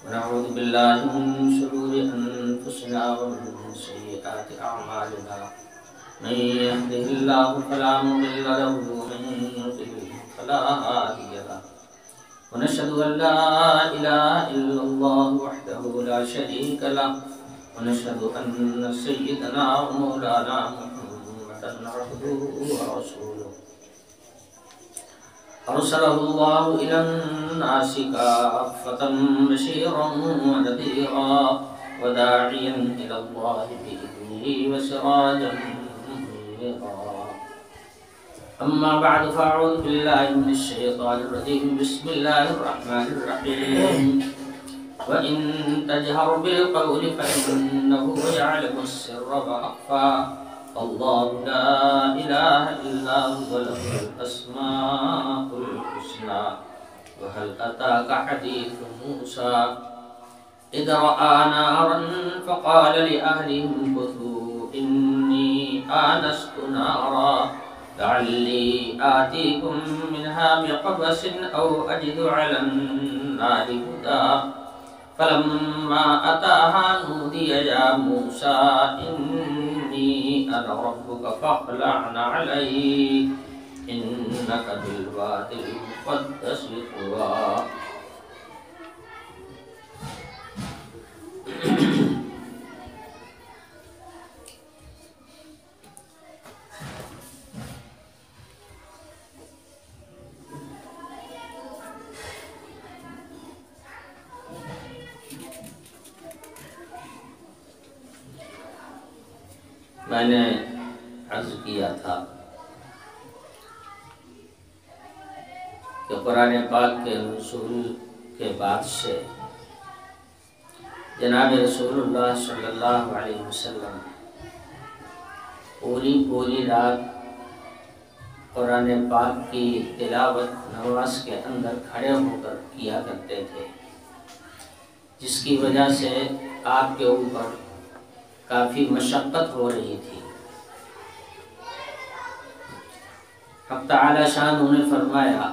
ونعوذ بالله من شرور أنفسنا ومن سيئات أعمالنا من يهده الله فلا مضل له ومن يضلل فلا هادي له ونشهد أن لا إله إلا الله وحده لا شريك له ونشهد أن سيدنا ومولانا محمدا عبده ورسوله أرسله الله إلى الناس كافة بشيرا ونذيرا وداعيا إلى الله بإذنه وسراجا منيرا أما بعد فأعوذ بالله من الشيطان الرجيم بسم الله الرحمن الرحيم وإن تجهر بالقول فإنه يعلم السر وأخفى الله لا إله إلا هو له الأسماء الحسنى وهل أتاك حديث موسى إذ رأى نارا فقال لأهلهم كثوا إني آنست نارا لعلي آتيكم منها بقبس أو أجد على النار هدى فلما أتاها نودي يا موسى إني أنا ربك فاخلع عليك إنك بالواد المقدس طوى میں نے عرض کیا تھا کہ قرآن پاک کے نزول کے بعد سے جناب رسول اللہ صلی اللہ علیہ وسلم پوری رات قرآن پاک کی تلاوت نماز کے اندر کھڑے ہو کر کیا کرتے تھے، جس کی وجہ سے آپ کے اوپر کافی مشقت ہو رہی تھی۔ حق تعالی شان نے فرمایا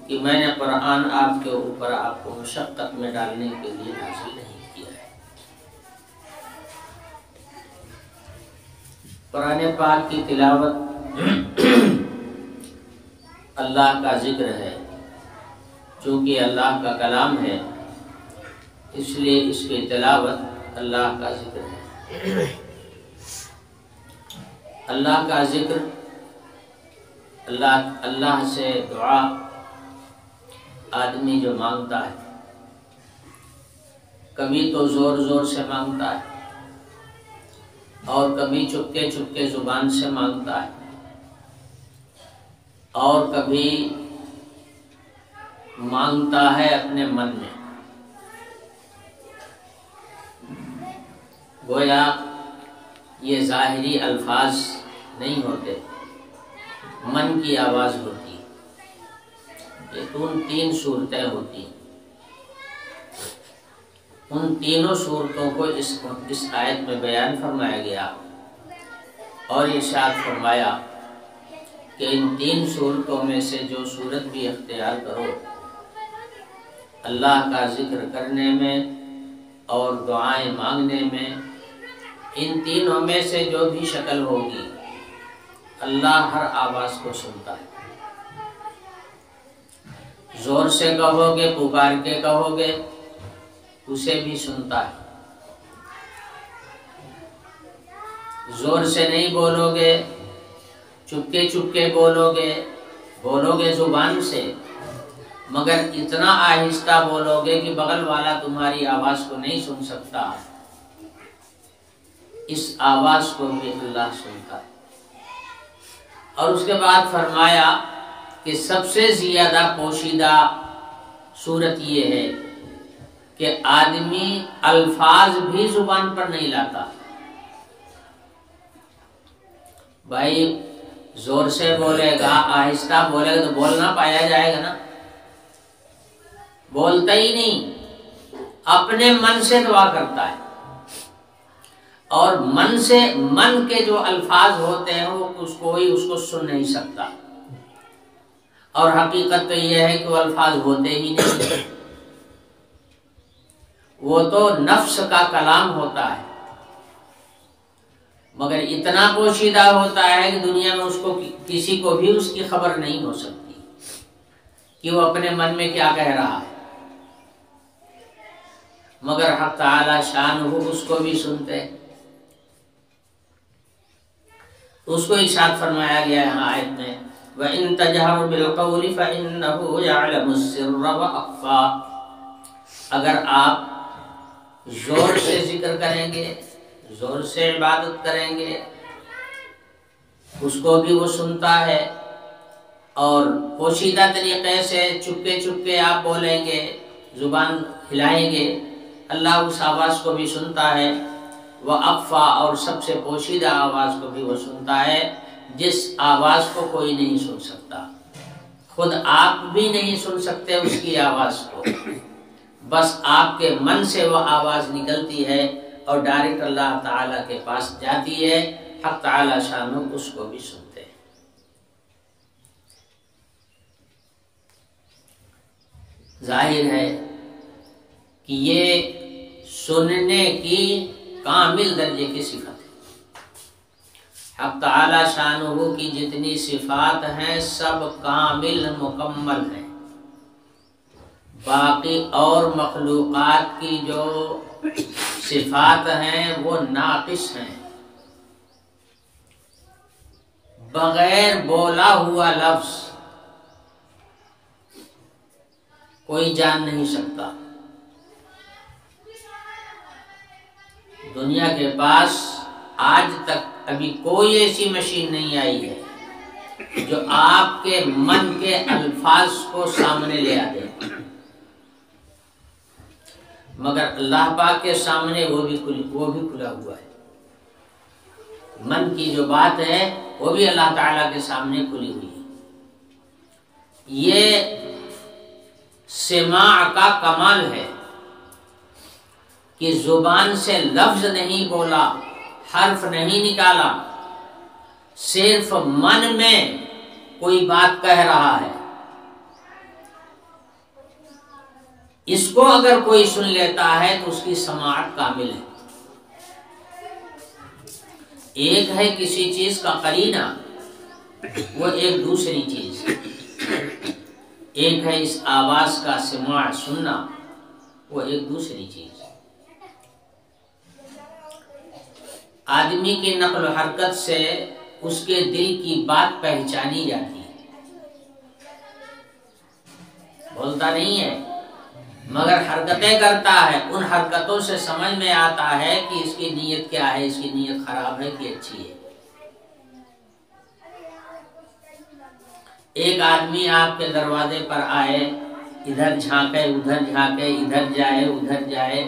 کہ میں نے قرآن آپ کے اوپر آپ کو مشقت میں ڈالنے کے لیے نازل نہیں کیا ہے۔ قرآن پاک کی تلاوت اللہ کا ذکر ہے، چونکہ اللہ کا کلام ہے اس لیے اس کی تلاوت اللہ کا ذکر ہے۔ اللہ کا ذکر، اللہ سے دعا آدمی جو مانگتا ہے، کبھی تو زور زور سے مانگتا ہے اور کبھی چپکے چپکے زبان سے مانگتا ہے اور کبھی مانگتا ہے اپنے من میں۔ گویا یہ ظاہری الفاظ نہیں ہوتے، من کی آواز ہوتی، یہ تین صورتیں ہوتی۔ ان تینوں صورتوں کو اس آیت میں بیان فرمایا گیا اور ارشاد فرمایا کہ ان تین صورتوں میں سے جو صورت بھی اختیار کرو، اللہ کا ذکر کرنے میں اور دعائیں مانگنے میں، ان تینوں میں سے جو بھی شکل ہوگی اللہ ہر آواز کو سنتا ہے۔ زور سے کہو گے، پکار کے کہو گے، اسے بھی سنتا ہے۔ زور سے نہیں بولو گے، چپکے چپکے بولو گے زبان سے، مگر اتنا آہستہ بولو گے کہ بغل والا تمہاری آواز کو نہیں سن سکتا، اس آواز کو بھی اللہ سنتا ہے۔ اور اس کے بعد فرمایا کہ سب سے زیادہ پوشیدہ صورت یہ ہے کہ آدمی الفاظ بھی زبان پر نہیں لاتا۔ بھائی زور سے بولے گا، آہستہ بولے گا تو بولنا پایا جائے گا نا، بولتا ہی نہیں، اپنے من سے دعا کرتا ہے اور من کے جو الفاظ ہوتے ہیں وہ کوئی اس کو سن نہیں سکتا، اور حقیقت تو یہ ہے کہ وہ الفاظ ہوتے ہی نہیں۔ وہ تو نفس کا کلام ہوتا ہے، مگر اتنا پوشیدہ ہوتا ہے کہ دنیا میں اس کو کسی کو بھی اس کی خبر نہیں ہو سکتی کہ وہ اپنے من میں کیا کہہ رہا ہے، مگر حق تعالی شانہ اس کو بھی سنتے ہیں۔ اس کو ارشاد فرمایا گیا ہے آیت میں وَإِن تَجْهَرْ بِالْقَوْلِ فَإِنَّهُ يَعْلَمُ السِّرَّ وَأَخْفَى، اگر آپ زور سے ذکر کریں گے، زور سے عبادت کریں گے، اس کو بھی وہ سنتا ہے، اور پوشیدہ طریقے سے چپکے چپکے آپ بولیں گے، زبان ہلائیں گے، اللہ اس آواز کو بھی سنتا ہے، وَأَخْفَى، اور سب سے پوشیدہ آواز کو بھی وہ سنتا ہے، جس آواز کو کوئی نہیں سن سکتا، خود آپ بھی نہیں سن سکتے اس کی آواز کو، بس آپ کے من سے وہ آواز نکلتی ہے اور ڈائریکٹ اللہ تعالیٰ کے پاس جاتی ہے، حق تعالیٰ شانہ اس کو بھی سنتے ہیں۔ ظاہر ہے کہ یہ سننے کی کامل درجے کی صفت ہے۔ حق تعالی شانہ کی جتنی صفات ہیں سب کامل مکمل ہیں، باقی اور مخلوقات کی جو صفات ہیں وہ ناقص ہیں، بغیر بولا ہوا لفظ کوئی جان نہیں سکتا۔ دنیا کے پاس آج تک ابھی کوئی ایسی مشین نہیں آئی ہے جو آپ کے من کے الفاظ کو سامنے لے آ دے، مگر اللہ پاک کے سامنے وہ بھی کھلا ہوا ہے، من کی جو بات ہے وہ بھی اللہ تعالیٰ کے سامنے کھلی ہوئی ہے۔ یہ سماع کا کمال ہے کہ زبان سے لفظ نہیں بولا، حرف نہیں نکالا، صرف من میں کوئی بات کہہ رہا ہے، اس کو اگر کوئی سن لیتا ہے تو اس کی سماعت کامل ہے۔ ایک ہے کسی چیز کا قرینہ، وہ ایک دوسری چیز، ایک ہے اس آواز کا سماع سننا، وہ ایک دوسری چیز۔ آدمی کی نقل و حرکت سے اس کے دل کی بات پہچانی جاتی ہے، بولتا نہیں ہے مگر حرکتیں کرتا ہے، ان حرکتوں سے سمجھ میں آتا ہے کہ اس کی نیت کیا ہے، اس کی نیت خراب ہے کہ اچھی ہے۔ ایک آدمی آپ کے دروازے پر آئے، ادھر جھانکے ادھر جھانکے، ادھر جائے ادھر جائے،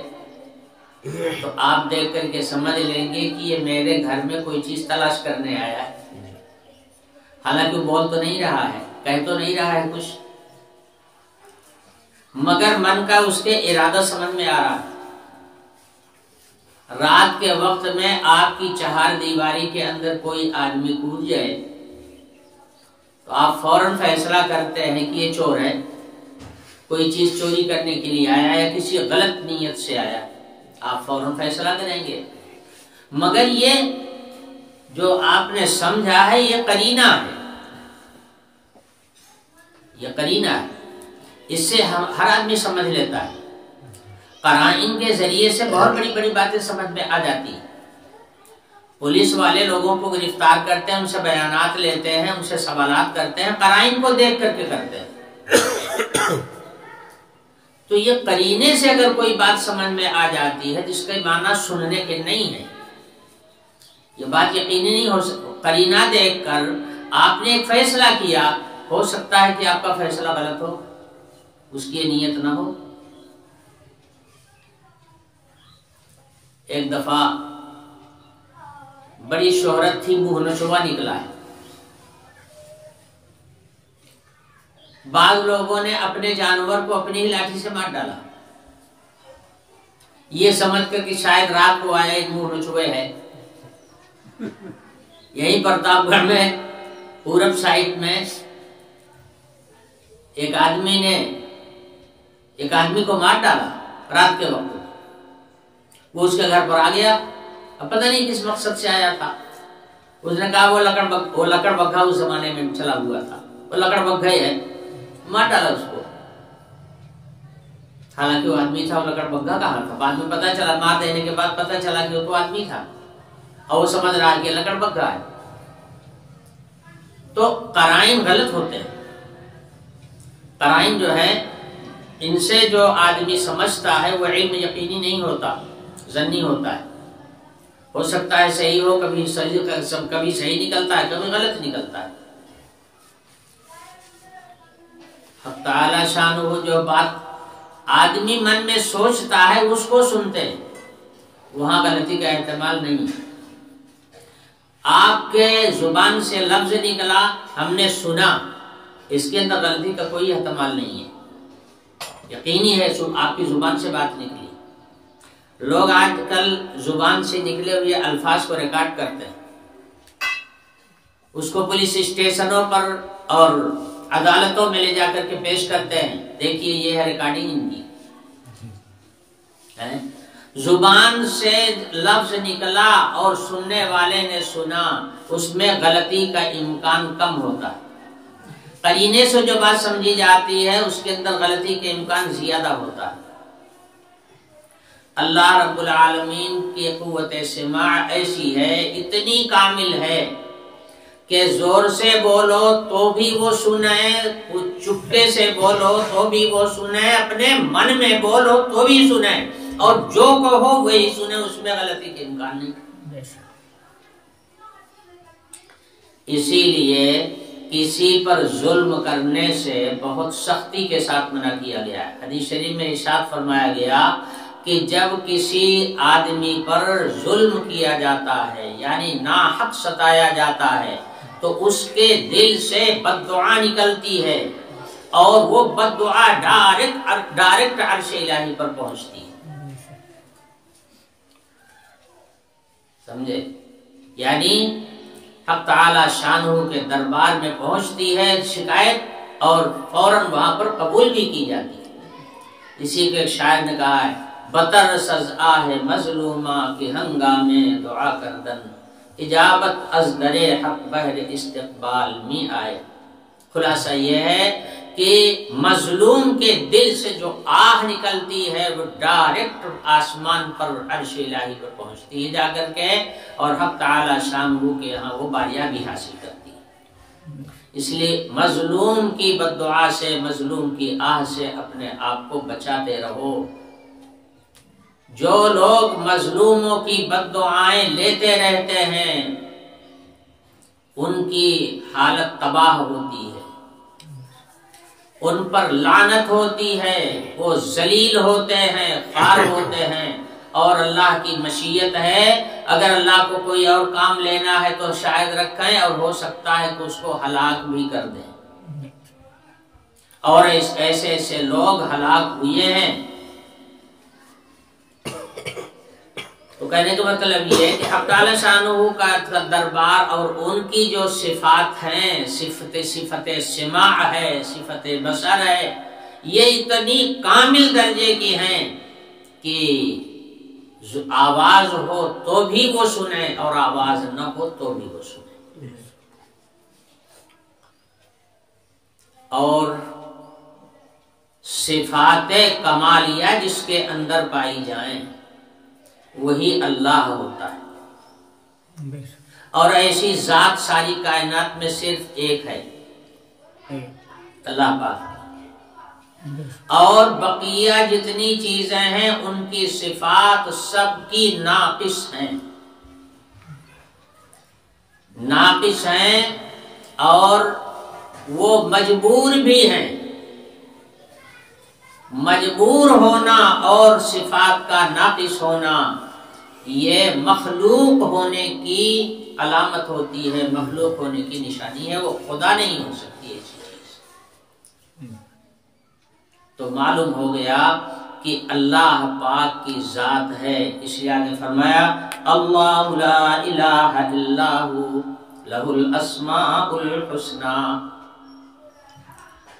تو آپ دیکھ کر کے سمجھ لیں گے کہ یہ میرے گھر میں کوئی چیز تلاش کرنے آیا ہے، حالانکہ بول تو نہیں رہا ہے، کہہ تو نہیں رہا ہے کچھ، مگر من کا اس کے ارادہ سمجھ میں آ رہا ہے۔ رات کے وقت میں آپ کی چہار دیواری کے اندر کوئی آدمی کود جائے تو آپ فوراً فیصلہ کرتے ہیں کہ یہ چور ہے، کوئی چیز چوری کرنے کے لیے آیا یا کسی غلط نیت سے آیا، آپ فوراً فیصلہ کریں گے، مگر یہ جو آپ نے سمجھا ہے یہ قرینہ ہے، یہ قرینہ ہے، اس سے ہر آدمی سمجھ لیتا ہے۔ قرائن کے ذریعے سے بہت بڑی بڑی باتیں سمجھ میں آ جاتی ہیں۔ پولیس والے لوگوں کو گرفتار کرتے ہیں، ان سے بیانات لیتے ہیں، ان سے سوالات کرتے ہیں، قرائن کو دیکھ کر کے کرتے ہیں۔ تو یہ قرینے سے اگر کوئی بات سمجھ میں آ جاتی ہے جس کا معنی سننے کے نہیں ہے، یہ بات یقینی نہیں ہو سکتی۔ قرینہ دیکھ کر آپ نے ایک فیصلہ کیا، ہو سکتا ہے کہ آپ کا فیصلہ غلط ہو، اس کی نیت نہ ہو۔ ایک دفعہ بڑی شہرت تھی، منہ نشوا نکلا ہے، بعض لوگوں نے اپنے جانور کو اپنی ہی لاٹھی سے مار ڈالا، یہ سمجھ کر کہ شاید رات کو آیا ایک منہ نچوے ہے۔ یہی پرتاپ گڑھ میں پورب سائٹ میں ایک آدمی نے ایک آدمی کو مار ڈالا رات کے وقت، وہ اس کے گھر پر آ گیا، اب پتہ نہیں کس مقصد سے آیا تھا. اس نے کہا وہ لکڑ بگھا اس زمانے میں چلا ہوا تھا، وہ لکڑ بگھا ہی ہے، مار ڈالا اس کو. حالانکہ وہ آدمی تھا، وہ لکڑ بگھا کہا تھا. بعد میں پتا چلا، مار دینے کے بعد پتا چلا کہ وہ تو آدمی تھا اور وہ سمجھ رہا کہ لکڑ بگھا ہے. تو قرائن غلط ہوتے ہیں. قرائن جو ہے ان سے جو آدمی سمجھتا ہے وہ علم یقینی نہیں ہوتا، ظنی ہوتا ہے. ہو سکتا ہے صحیح ہو، کبھی صحیح نکلتا ہے، کبھی غلط نکلتا ہے. حق تعالی شانہ جو بات آدمی من میں سوچتا ہے اس کو سنتے ہیں، وہاں غلطی کا احتمال نہیں ہے. آپ کے زبان سے لفظ نکلا، ہم نے سنا، اس کے اندر غلطی کا کوئی احتمال نہیں ہے. یقینی ہے آپ کی زبان سے بات نکلی. لوگ آج کل زبان سے نکلے ہوئے الفاظ کو ریکارڈ کرتے ہیں، اس کو پولیس اسٹیشنوں پر اور عدالتوں میں لے جا کر کے پیش کرتے ہیں. دیکھیے یہ ہے ریکارڈنگ ان کی. زبان سے لفظ نکلا اور سننے والے نے سنا، اس میں غلطی کا امکان کم ہوتا ہے. قرینے سے جو بات سمجھی جاتی ہے اس کے اندر غلطی کے امکان زیادہ ہوتا ہے. اللہ رب العالمین کی قوت سماع ایسی ہے، اتنی کامل ہے کہ زور سے بولو تو بھی وہ سنے، چپکے سے بولو تو بھی وہ سنے، اپنے من میں بولو تو بھی سنے، اور جو کہو وہی سنے، اس میں غلطی کے امکان نہیں. اسی لیے کسی پر ظلم کرنے سے بہت سختی کے ساتھ منع کیا گیا ہے. حدیث شریف میں ارشاد فرمایا گیا کہ جب کسی آدمی پر ظلم کیا جاتا ہے، یعنی ناحق ستایا جاتا ہے، تو اس کے دل سے بد دعا نکلتی ہے اور وہ بد دعا ڈائریکٹ عرش الہی پر پہنچتی ہے. سمجھے؟ یعنی حق تعالی شانہ کے دربار میں پہنچتی ہے شکایت اور فوراً وہاں پر قبول بھی کی جاتی ہے. اسی کے ایک شاعر نے کہا ہے، بطر سز آہ مظلومہ کی ہنگامے دعا کردن، اجابت از در حق بہر استقبال می آئے. خلاصہ یہ ہے کہ مظلوم کے دل سے جو آہ نکلتی ہے وہ ڈائریکٹ آسمان پر عرش الہی پر پہنچتی ہے جا کر کے، اور حق تعالی شانہ کے یہاں وہ باریابی حاصل کرتی ہے. اس لیے مظلوم کی بد دعا سے، مظلوم کی آہ سے اپنے آپ کو بچاتے رہو. جو لوگ مظلوموں کی بد دعائیں لیتے رہتے ہیں ان کی حالت تباہ ہوتی ہے، ان پر لعنت ہوتی ہے، وہ ذلیل ہوتے ہیں، خوار ہوتے ہیں. اور اللہ کی مشیت ہے اگر اللہ کو کوئی اور کام لینا ہے تو شاید رکھیں، اور ہو سکتا ہے کہ اس کو ہلاک بھی کر دیں. اور ایسے ایسے لوگ ہلاک ہوئے ہیں. تو کہنے کا مطلب یہ ہے کہ حق تعالی شانہ کا دربار اور ان کی جو صفات ہیں، صفت سماع ہے، صفت بصر ہے، یہ اتنی کامل درجے کی ہیں کہ آواز ہو تو بھی وہ سنے اور آواز نہ ہو تو بھی وہ سنے. اور صفات کمالیہ جس کے اندر پائی جائیں وہی اللہ ہوتا ہے. اور ایسی ذات ساری کائنات میں صرف ایک ہے، اللہ پاک. اور بقیہ جتنی چیزیں ہیں ان کی صفات سب کی ناقص ہیں، ناقص ہیں، اور وہ مجبور بھی ہیں. مجبور ہونا اور صفات کا ناقص ہونا یہ مخلوق ہونے کی علامت ہوتی ہے، مخلوق ہونے کی نشانی ہے. وہ خدا نہیں ہو سکتی ایسی چیز. تو معلوم ہو گیا کہ اللہ پاک کی ذات ہے. اس لیے آگے فرمایا اللہ لا الہ الا ہو لہ الاسماء الحسنی.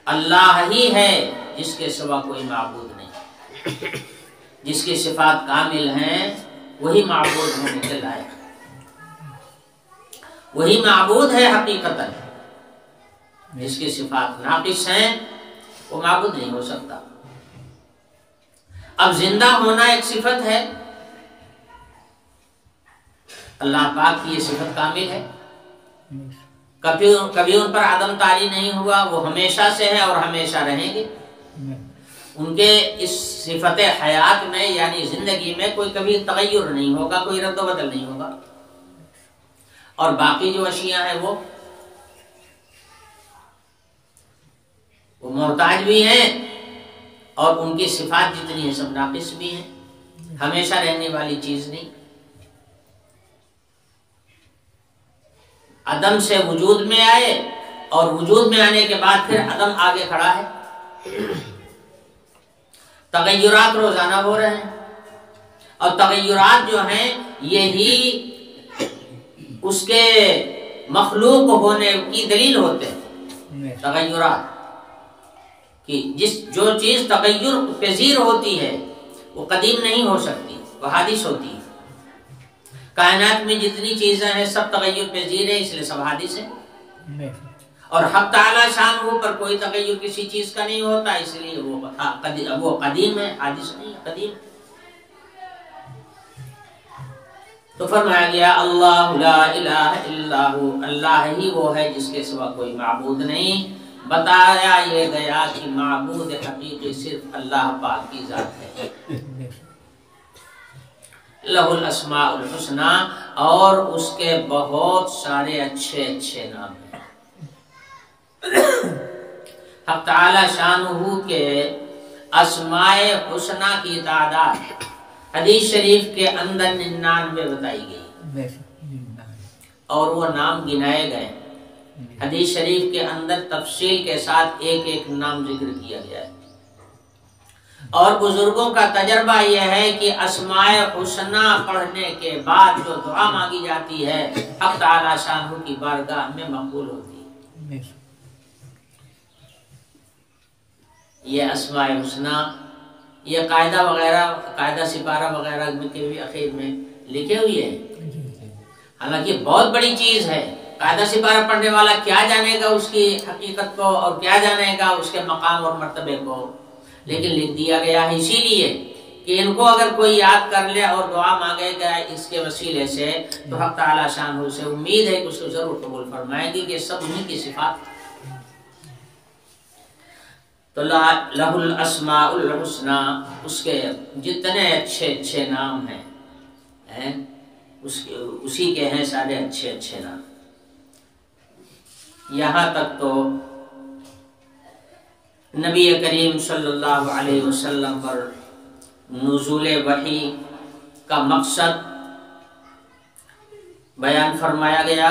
اللہ ہی ہے جس کے سوا کوئی معبود نہیں، جس کی صفات کامل ہیں وہی معبود ہونے کے لائق، وہی معبود ہے حقیقتاً۔ جس کی صفات ناقص ہیں وہ معبود نہیں ہو سکتا۔ اب زندہ ہونا ایک صفت ہے، اللہ پاک کی یہ صفت کامل ہے، کبھی ان پر عدم طاری نہیں ہوا، وہ ہمیشہ سے ہے اور ہمیشہ رہیں گے۔ ان کے اس صفت حیات میں یعنی زندگی میں کوئی کبھی تغیر نہیں ہوگا، کوئی رد و بدل نہیں ہوگا۔ اور باقی جو اشیاء ہیں وہ محتاج بھی ہیں، اور ان کی صفات جتنی ہیں سب ناقص بھی ہیں، ہمیشہ رہنے والی چیز نہیں۔ عدم سے وجود میں آئے اور وجود میں آنے کے بعد پھر عدم آگے کھڑا ہے۔ تغیرات روزانہ ہو رہے ہیں، اور تغیرات جو ہیں یہی اس کے مخلوق ہونے کی دلیل ہوتے ہیں۔ تغیرات کہ جو چیز تغیر پذیر ہوتی ہے وہ قدیم نہیں ہو سکتی، وہ حادث ہوتی ہے۔ کائنات میں جتنی چیزیں ہیں سب تغیر پذیر ہیں، اس لیے سب حادث ہیں۔ اور حق تعالی شان پر کوئی تغیر کسی چیز کا نہیں ہوتا، اس لیے وہ قدیم ہے، حادث نہیں ہے، قدیم۔ تو فرمایا گیا اللہ لا الہ الا ہو، اللہ ہی وہ ہے جس کے سوا کوئی معبود نہیں۔ بتایا یہ گیا کہ معبود حقیقی صرف اللہ پاک کی ذات ہے۔ لہ الاسماء الحسنی، اور اس کے بہت سارے اچھے اچھے نام ہیں۔ حق تعالی شانہ کے اسماء حسنی کی تعداد حدیث شریف کے اندر 99 بتائی گئی، اور وہ نام گنائے گئے۔ حدیث شریف کے اندر تفصیل کے ساتھ ایک ایک نام ذکر کیا گیا ہے۔ اور بزرگوں کا تجربہ یہ ہے کہ اسماء حسنی پڑھنے کے بعد جو دعا مانگی جاتی ہے حق تعالی شانہ کی بارگاہ میں مقبول ہوتی ہے۔ یہ اسماء حسنی، یہ قاعدہ وغیرہ، قاعدہ سپارہ وغیرہ کے بھی اخیر میں لکھے ہوئے ہیں۔ حالانکہ بہت بڑی چیز ہے، قاعدہ سپارہ پڑھنے والا کیا جانے گا اس کی حقیقت کو، اور کیا جانے گا اس کے مقام اور مرتبے کو، لیکن لکھ دیا گیا ہے اسی لیے کہ ان کو اگر کوئی یاد کر لے اور دعا مانگے گا اس کے وسیلے سے تو حق تعالی شانہ سے امید ہے کہ اس کو ضرور قبول فرمائے گی، کہ سب انہی کی صفات۔ تو لہ الاسماء الحسنی، اس کے جتنے اچھے اچھے نام ہیں اسی کے ہیں سارے اچھے اچھے نام۔ یہاں تک تو نبی کریم صلی اللہ علیہ وسلم پر نزول وحی کا مقصد بیان فرمایا گیا،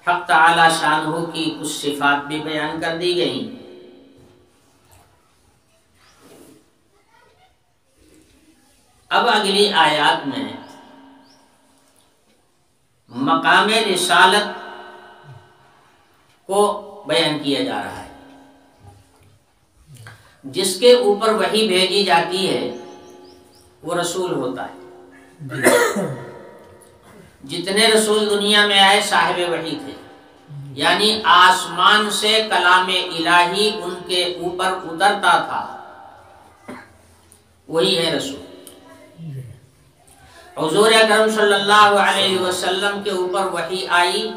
حق تعالی شانہ کی کچھ صفات بھی بیان کر دی گئیں۔ اب اگلی آیات میں مقام رسالت کو بیان کیا جا رہا ہے۔ جس کے اوپر وحی بھیجی جاتی ہے وہ رسول ہوتا ہے۔ جتنے رسول دنیا میں آئے صاحب وحی تھے، یعنی آسمان سے کلام الہی ان کے اوپر اترتا تھا، وہی ہے رسول۔ حضور اکرم صلی اللہ علیہ وسلم کے اوپر وحی آئی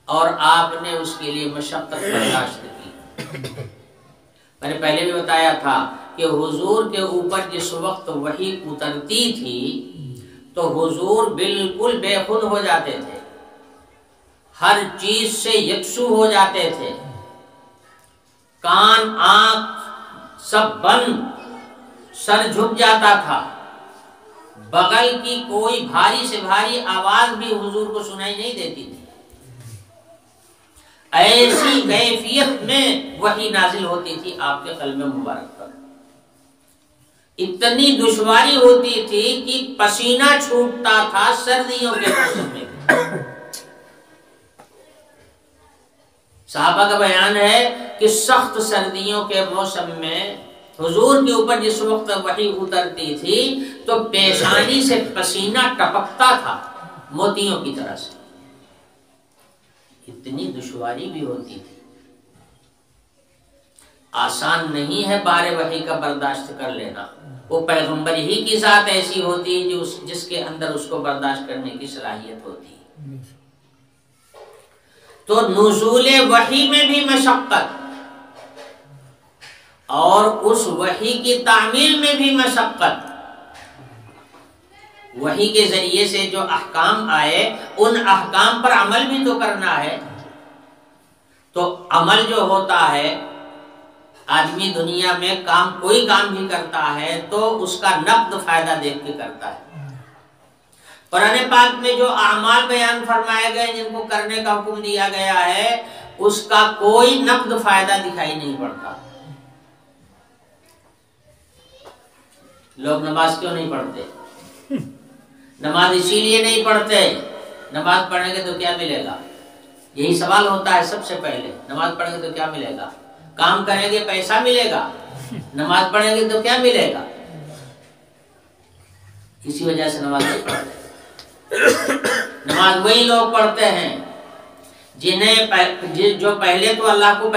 اور آپ نے اس کے لیے مشقت برداشت کی۔ میں نے پہلے بھی بتایا تھا کہ حضور کے اوپر جس وقت وحی اترتی تھی تو حضور بالکل بے خود ہو جاتے تھے، ہر چیز سے یکسو ہو جاتے تھے، کان آنکھ سب بند، سر جھک جاتا تھا، بغل کی کوئی بھاری سے بھاری آواز بھی حضور کو سنائی نہیں دیتی تھی۔ ایسی کیفیت میں وحی نازل ہوتی تھی آپ کے قلب مبارک پر، اتنی دشواری ہوتی تھی کہ پسینہ چھوٹتا تھا سردیوں کے موسم میں۔ صحابہ کا بیان ہے کہ سخت سردیوں کے موسم میں حضور کے اوپر جس وقت وحی اترتی تھی تو پیشانی سے پسینہ ٹپکتا تھا موتیوں کی طرح سے، اتنی دشواری بھی ہوتی تھی۔ آسان نہیں ہے بار وحی کا برداشت کر لینا، وہ پیغمبر ہی کی ذات ایسی ہوتی ہے جس کے اندر اس کو برداشت کرنے کی صلاحیت ہوتی ہے۔ تو نزول وحی میں بھی مشقت اور اس وحی کی تعمیل میں بھی مشقت، وحی کے ذریعے سے جو احکام آئے ان احکام پر عمل بھی تو کرنا ہے۔ تو عمل جو ہوتا ہے، آدمی دنیا میں کوئی کام بھی کرتا ہے تو اس کا نقد فائدہ دیکھ کے کرتا ہے۔ قرآن پاک میں جو اعمال بیان فرمائے گئے جن کو کرنے کا حکم دیا گیا ہے، اس کا کوئی نقد فائدہ دکھائی نہیں پڑتا۔ لوگ نماز کیوں نہیں پڑھتے؟ نماز اسی لیے نہیں پڑھتے، نماز پڑھیں گے تو کیا ملے گا؟ یہی سوال ہوتا ہے سب سے پہلے، نماز پڑھیں گے تو کیا ملے گا؟ کام کریں گے پیسہ ملے گا، نماز پڑھیں گے تو کیا ملے گا؟ اسی وجہ سے نماز نہیں پڑھتے۔ نماز وہی لوگ پڑھتے ہیں جو پہلے تو اللہ کو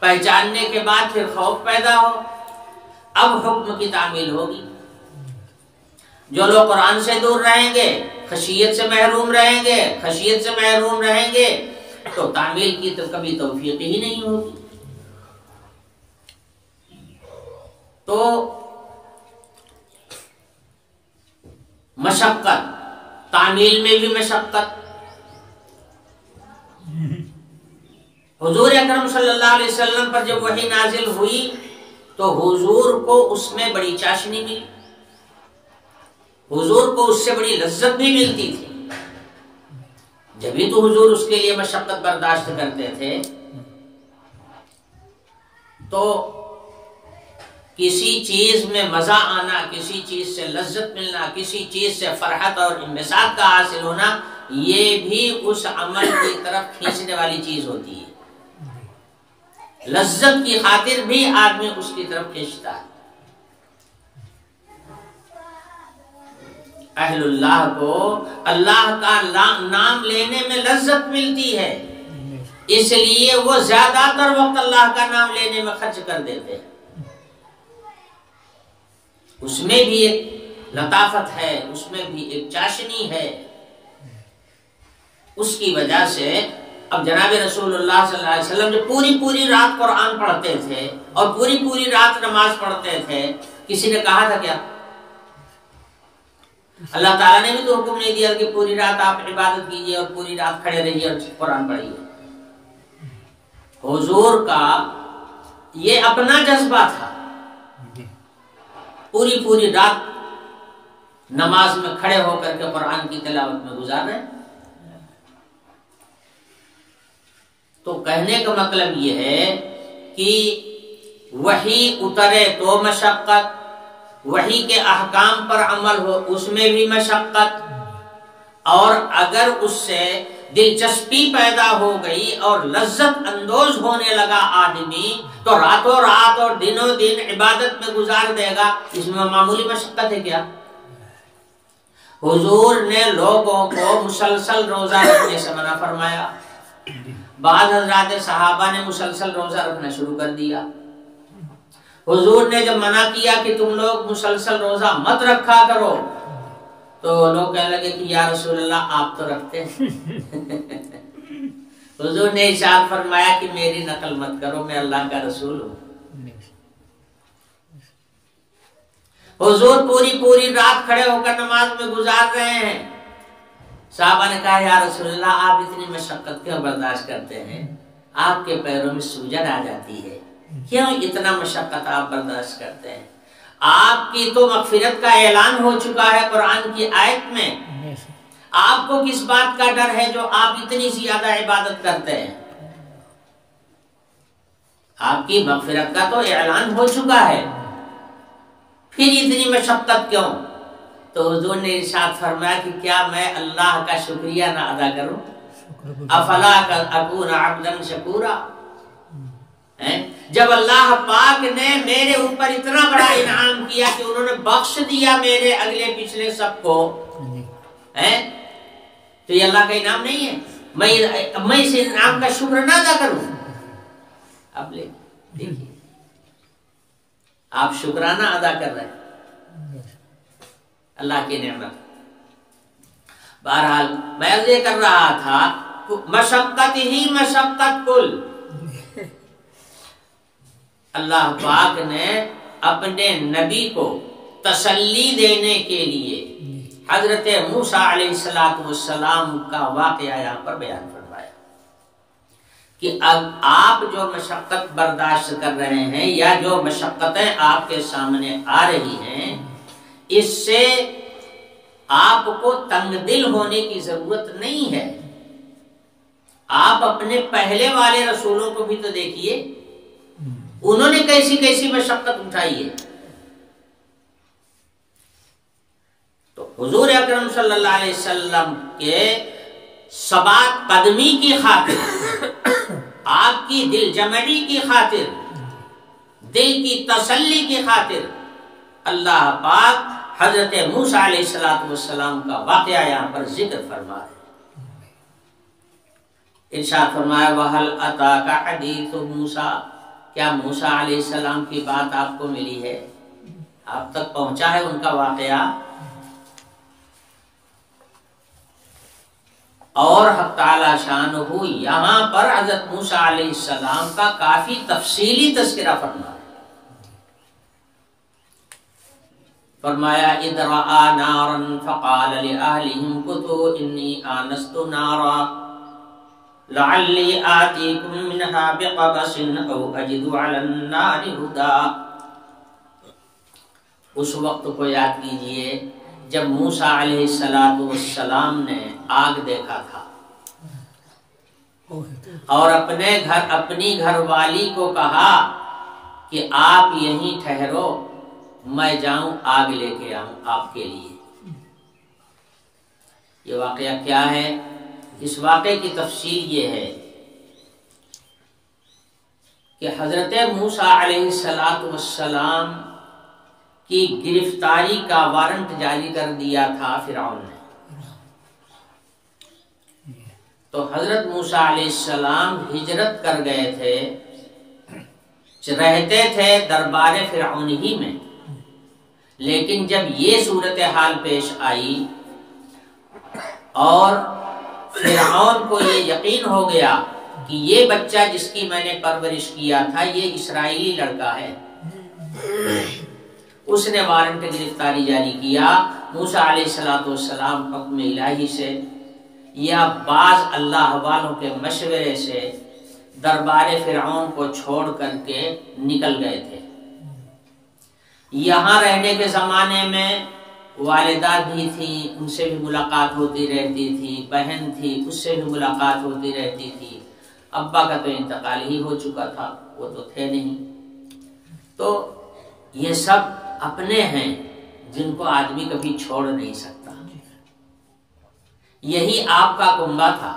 پہچاننے کے بعد پھر خوف پیدا ہو، اب حکم کی تعمیل ہوگی۔ جو لوگ قرآن سے دور رہیں گے، خشیت سے محروم رہیں گے تو تعمیل کی تو کبھی توفیق ہی نہیں ہوگی۔ تو مشقت، تعمیل میں بھی مشقت۔ حضور اکرم صلی اللہ علیہ وسلم پر جب وحی نازل ہوئی تو حضور کو اس میں بڑی چاشنی ملی، حضور کو اس سے بڑی لذت بھی ملتی تھی، جبھی تو حضور اس کے لیے مشقت برداشت کرتے تھے۔ تو کسی چیز میں مزہ آنا، کسی چیز سے لذت ملنا، کسی چیز سے فرحت اور انبساط کا حاصل ہونا، یہ بھی اس عمل کی طرف کھینچنے والی چیز ہوتی ہے۔ لذت کی خاطر بھی آدمی اس کی طرف کھینچتا ہے۔ اہل اللہ کو اللہ کا نام لینے میں لذت ملتی ہے، اس لیے وہ زیادہ تر وقت اللہ کا نام لینے میں خرچ کر دیتے ہیں۔ اس میں بھی ایک لطافت ہے، اس میں بھی ایک چاشنی ہے۔ اس کی وجہ سے اب جناب رسول اللہ صلی اللہ علیہ وسلم جو پوری رات قرآن پڑھتے تھے اور پوری رات نماز پڑھتے تھے، کسی نے کہا تھا کیا؟ اللہ تعالیٰ نے بھی تو حکم نہیں دیا کہ پوری رات آپ عبادت کیجئے اور پوری رات کھڑے رہیے اور قرآن پڑھیے۔ حضور کا یہ اپنا جذبہ تھا، پوری رات نماز میں کھڑے ہو کر کے قرآن کی تلاوت میں گزارے۔ تو کہنے کا مطلب یہ ہے کہ وحی اترے تو مشقت، وحی کے احکام پر عمل ہو اس میں بھی مشقت، اور اگر اس سے دلچسپی پیدا ہو گئی اور لذت اندوز ہونے لگا آدمی تو راتوں رات اور دنوں دن عبادت میں گزار دے گا، اس میں معمولی مشقت ہے کیا؟ حضور نے لوگوں کو مسلسل روزہ رکھنے سے منع فرمایا، بعض حضرات صحابہ نے مسلسل روزہ رکھنا شروع کر دیا۔ حضور نے جب منع کیا کہ تم لوگ مسلسل روزہ مت رکھا کرو تو لوگ کہنے لگے کہ یا رسول اللہ آپ تو رکھتے ہیں۔ حضور نے ارشاد فرمایا کہ میری نقل مت کرو، میں اللہ کا رسول ہوں۔ حضور پوری رات کھڑے ہو کر نماز میں گزار رہے ہیں، صحابہ نے کہا یا رسول اللہ آپ اتنی مشقت کیوں برداشت کرتے ہیں؟ آپ کے پیروں میں سوجن آ جاتی ہے، کیوں اتنا مشقت آپ برداشت کرتے ہیں؟ آپ کی تو مغفرت کا اعلان ہو چکا ہے قرآن کی آیت میں، آپ کو کس بات کا ڈر ہے جو آپ اتنی زیادہ عبادت کرتے ہیں؟ آپ کی مغفرت کا تو اعلان ہو چکا ہے، پھر اتنی مشقت کیوں؟ تو حضور نے ارشاد فرمایا کہ کیا میں اللہ کا شکریہ نہ ادا کروں؟ افلا اکون عبدا شکورا، جب اللہ پاک نے میرے اوپر اتنا بڑا انعام کیا کہ انہوں نے بخش دیا میرے اگلے پچھلے سب کو، تو یہ اللہ کا انعام نہیں ہے؟ میں اس انعام کا شکر نہ ادا کروں؟ اب دیکھیے آپ شکرانہ ادا کر رہے ہیں اللہ کی نعمت۔ بہرحال میں یہ کر رہا تھا، مشقت ہی مشقت کل، اللہ پاک نے اپنے نبی کو تسلی دینے کے لیے حضرت موسیٰ علیہ السلام کا واقعہ یہاں پر بیان فرمایا کہ اب آپ جو مشقت برداشت کر رہے ہیں یا جو مشقتیں آپ کے سامنے آ رہی ہیں، اس سے آپ کو تنگ دل ہونے کی ضرورت نہیں ہے۔ آپ اپنے پہلے والے رسولوں کو بھی تو دیکھیے، انہوں نے کیسی کیسی مشقت اٹھائی ہے۔ تو حضور اکرم صلی اللہ علیہ وسلم کے ثبات قدمی کی خاطر، آپ کی دل جمعی کی خاطر، دل کی تسلی کی خاطر اللہ پاک حضرت موسیٰ علیہ السلام کا واقعہ یہاں پر ذکر فرما ہے۔ ارشاد فرمایا وَهَلْ أَتَاكَ حَدِيثُ مُوسَىٰ، کیا موسیٰ علیہ السلام کی بات آپ کو ملی ہے، آپ تک پہنچا ہے ان کا واقعہ؟ اور حق تعالی شانہ یہاں پر حضرت موسیٰ علیہ السلام کا کافی تفصیلی تذکرہ فرمایا۔ فرمایا اذ رأى نارا فقال لأهلهم كثوا إني آنست نارا لعلی آتیکم منہا بقبس او اجد علی النار ہدا۔ اس وقت کو یاد کیجئے جب موسیٰ علیہ السلام نے آگ دیکھا تھا اور اپنی گھر والی کو کہا کہ آپ یہیں ٹھہرو، میں جاؤں آگ لے کے آؤں آپ کے لیے۔ یہ واقعہ کیا ہے؟ اس واقعے کی تفصیل یہ ہے کہ حضرت موسیٰ علیہ السلام کی گرفتاری کا وارنٹ جاری کر دیا تھا فرعون نے۔ تو حضرت موسیٰ علیہ السلام ہجرت کر گئے تھے، رہتے تھے دربار فرعون ہی میں، لیکن جب یہ صورتحال پیش آئی اور فرعون کو یہ یقین ہو گیا کہ یہ بچہ جس کی میں نے پرورش کیا تھا یہ اسرائیلی لڑکا ہے، اس نے وارنٹ گرفتاری جاری کیا۔ موسیٰ علیہ السلام حکم الہی سے یا بعض اللہ والوں کے مشورے سے دربار فرعون کو چھوڑ کر کے نکل گئے تھے۔ یہاں رہنے کے زمانے میں والدہ بھی تھیں، ان سے بھی ملاقات ہوتی رہتی تھی، بہن تھی اس سے بھی ملاقات ہوتی رہتی تھی، ابا کا تو انتقال ہی ہو چکا تھا، وہ تو تھے نہیں۔ تو یہ سب اپنے ہیں جن کو آدمی کبھی چھوڑ نہیں سکتا۔ یہی آپ کا کنبہ تھا،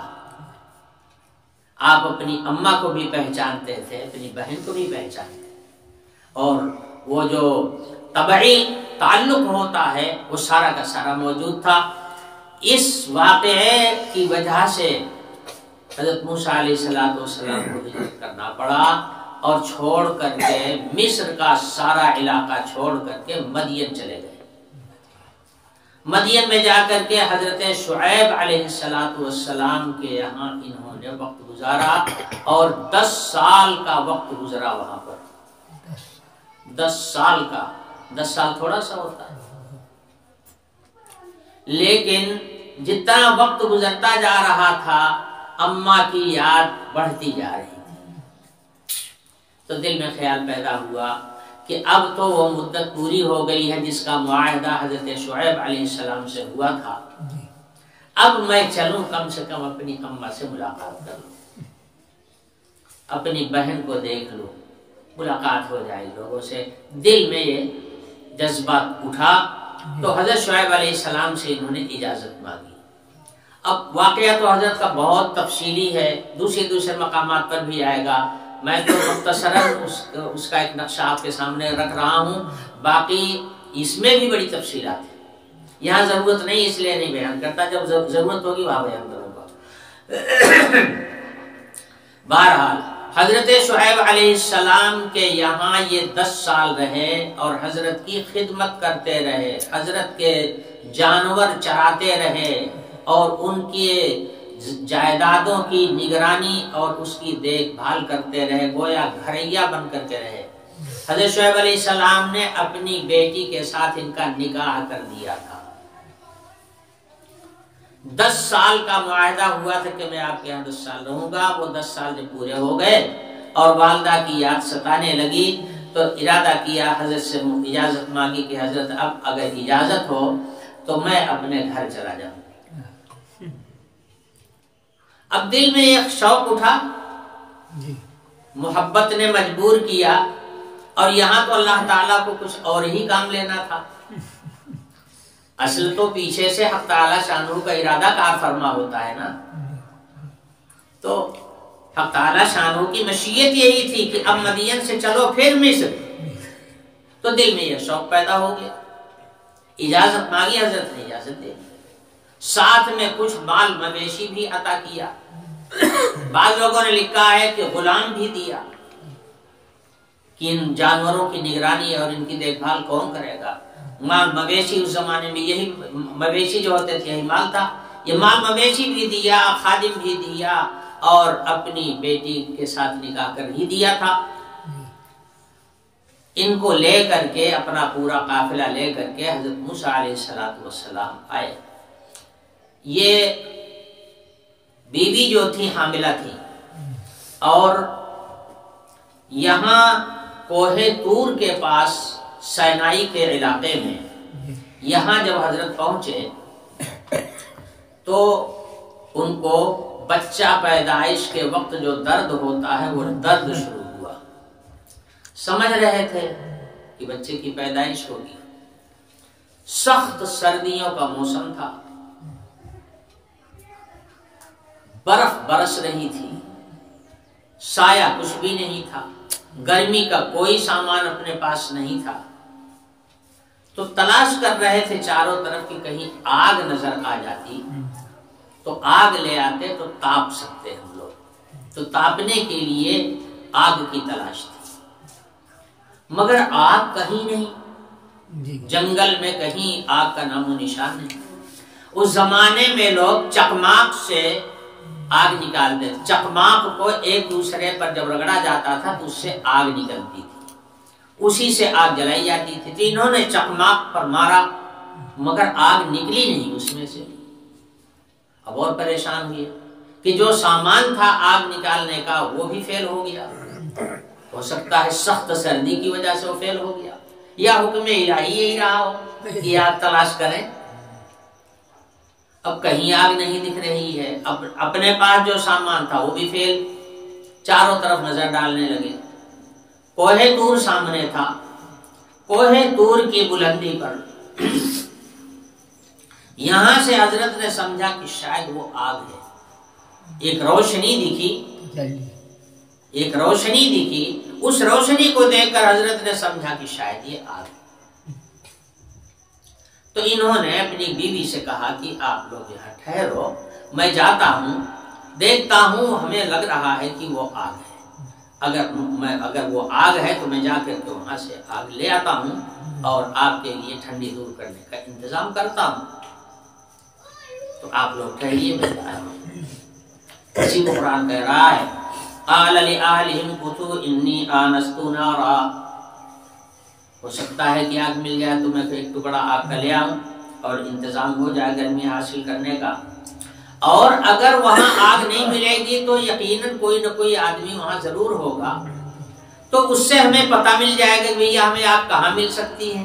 آپ اپنی اماں کو بھی پہچانتے تھے، اپنی بہن کو بھی پہچانتے تھے، اور وہ جو طبعی تعلق ہوتا ہے وہ سارا کا سارا موجود تھا۔ اس واقعے کی وجہ سے حضرت موسیٰ علیہ السلام کو ہجرت کرنا پڑا اور چھوڑ کر کے مصر کا سارا علاقہ چھوڑ کر کے مدین چلے گئے۔ مدین میں جا کر کے حضرت شعیب علیہ السلام کے یہاں انہوں نے وقت گزارا اور 10 سال کا وقت گزرا وہاں پر۔ 10 سال کا، 10 سال تھوڑا سا ہوتا ہے، لیکن جتنا وقت گزرتا جا رہا تھا اماں کی یاد بڑھتی جا رہی تھی، تو دل میں خیال پیدا ہوا کہ اب تو وہ مدت پوری ہو گئی ہے جس کا معاہدہ حضرت شعیب علیہ السلام سے ہوا تھا، اب میں چلوں کم سے کم اپنی اماں سے ملاقات کر لوں، اپنی بہن کو دیکھ لوں، ملاقات ہو جائے لوگوں سے۔ دل میں یہ جذبات اٹھا تو حضرت شعیب علیہ السلام سے انہوں نے اجازت مانگی۔ اب واقعہ تو حضرت کا بہت تفصیلی ہے، دوسرے مقامات پر بھی آئے گا، میں تو مختصراً اس کا ایک نقشہ آپ کے سامنے رکھ رہا ہوں، باقی اس میں بھی بڑی تفصیلات ہیں، یہاں ضرورت نہیں اس لیے نہیں بیان کرتا، جب ضرورت ہوگی وہاں بیان کروں گا۔ بہرحال حضرت شعیب علیہ السلام کے یہاں یہ 10 سال رہے اور حضرت کی خدمت کرتے رہے، حضرت کے جانور چراتے رہے اور ان کے جائیدادوں کی نگرانی اور اس کی دیکھ بھال کرتے رہے، گویا گھریا بن کر کے رہے۔ حضرت شعیب علیہ السلام نے اپنی بیٹی کے ساتھ ان کا نکاح کر دیا تھا۔ 10 سال کا معاہدہ ہوا تھا کہ میں آپ کے یہاں 10 سال رہوں گا، وہ 10 سال جب پورے ہو گئے اور والدہ کی یاد ستانے لگی تو ارادہ کیا، حضرت سے اجازت مانگی کہ حضرت اب اگر اجازت ہو تو میں اپنے گھر چلا جاؤں۔ اب دل میں ایک شوق اٹھا، محبت نے مجبور کیا، اور یہاں تو اللہ تعالیٰ کو کچھ اور ہی کام لینا تھا، اصل تو پیچھے سے حق تعالیٰ شانہ کا ارادہ کار فرما ہوتا ہے نا، تو حق تعالیٰ شانہ کی مشیت یہی تھی کہ اب مدین سے چلو پھر مصر، تو دل میں یہ شوق پیدا ہو گیا، اجازت مانگی، حضرت نے اجازت دے دی، ساتھ میں کچھ مال مویشی بھی عطا کیا، بعض لوگوں نے لکھا ہے کہ غلام بھی دیا کہ ان جانوروں کی نگرانی اور ان کی دیکھ بھال کون کرے گا۔ مال مویشی اس زمانے میں یہی مویشی جو ہوتے تھے یہی مال تھا، یہ مال مویشی بھی دیا، خادم بھی دیا اور اپنی بیٹی کے ساتھ نکاح کر ہی دیا تھا۔ ان کو لے کر کے اپنا پورا قافلہ لے کر کے حضرت موسیٰ علیہ السلام آئے۔ یہ بیوی جو تھی حاملہ تھی، اور یہاں کوہ طور کے پاس سینائی کے علاقے میں یہاں جب حضرت پہنچے تو ان کو بچہ پیدائش کے وقت جو درد ہوتا ہے وہ درد شروع ہوا، سمجھ رہے تھے کہ بچے کی پیدائش ہوگی، سخت سردیوں کا موسم تھا، برف برس رہی تھی، سایہ کچھ بھی نہیں تھا، گرمی کا کوئی سامان اپنے پاس نہیں تھا، تو تلاش کر رہے تھے چاروں طرف کہ کہیں آگ نظر آ جاتی تو آگ لے آتے تو تاپ سکتے ہم لوگ، تو تاپنے کے لیے آگ کی تلاش تھی، مگر آگ کہیں نہیں، جنگل میں کہیں آگ کا نام و نشان نہیں۔ اس زمانے میں لوگ چکماق سے آگ نکالتے، چکماق کو ایک دوسرے پر جب رگڑا جاتا تھا تو اس سے آگ نکلتی تھی، اسی سے آگ جلائی جاتی تھی، تو انہوں نے چکماق پر مارا مگر آگ نکلی نہیں اس میں سے۔ اب اور پریشان ہوئے کہ جو سامان تھا آگ نکالنے کا وہ بھی فیل ہو گیا، ہو سکتا ہے سخت سردی کی وجہ سے وہ فیل ہو گیا، یا حکم الہی یہی رہا ہو کہ آگ تلاش کریں۔ اب کہیں آگ نہیں دکھ رہی ہے، اب اپنے پاس جو سامان تھا وہ بھی فیل، چاروں طرف نظر ڈالنے لگے، کوہ طور سامنے تھا، کوہ طور کی بلندی پر یہاں سے حضرت نے سمجھا کہ شاید وہ آگ ہے، ایک روشنی دکھی، اس روشنی کو دیکھ کر حضرت نے سمجھا کہ شاید یہ آگ ہے، تو انہوں نے اپنی بیوی سے کہا کہ آپ لوگ یہاں ٹھہرو، میں جاتا ہوں، دیکھتا ہوں، ہمیں لگ رہا ہے کہ وہ آگ ہے، اگر وہ آگ ہے تو میں جا کر کے وہاں سے آگ لے آتا ہوں اور آپ کے لیے ٹھنڈی دور کرنے کا انتظام کرتا ہوں، تو آپ لوگ ٹھہریے، میں جا رہا ہوں۔ اسی کو قرآن کہہ رہا ہے، قال لأهلهم كثوا إني آنست نارا، ہو سکتا ہے کہ آگ مل جائے تو میں ایک ٹکڑا آگ کا لے آؤں اور انتظام ہو جائے گرمی حاصل کرنے کا، اور اگر وہاں آگ نہیں ملے گی تو یقیناً کوئی نہ کوئی آدمی وہاں ضرور ہوگا، تو اس سے ہمیں پتہ مل جائے گا کہ بھئی ہمیں آگ کہاں مل سکتی ہے۔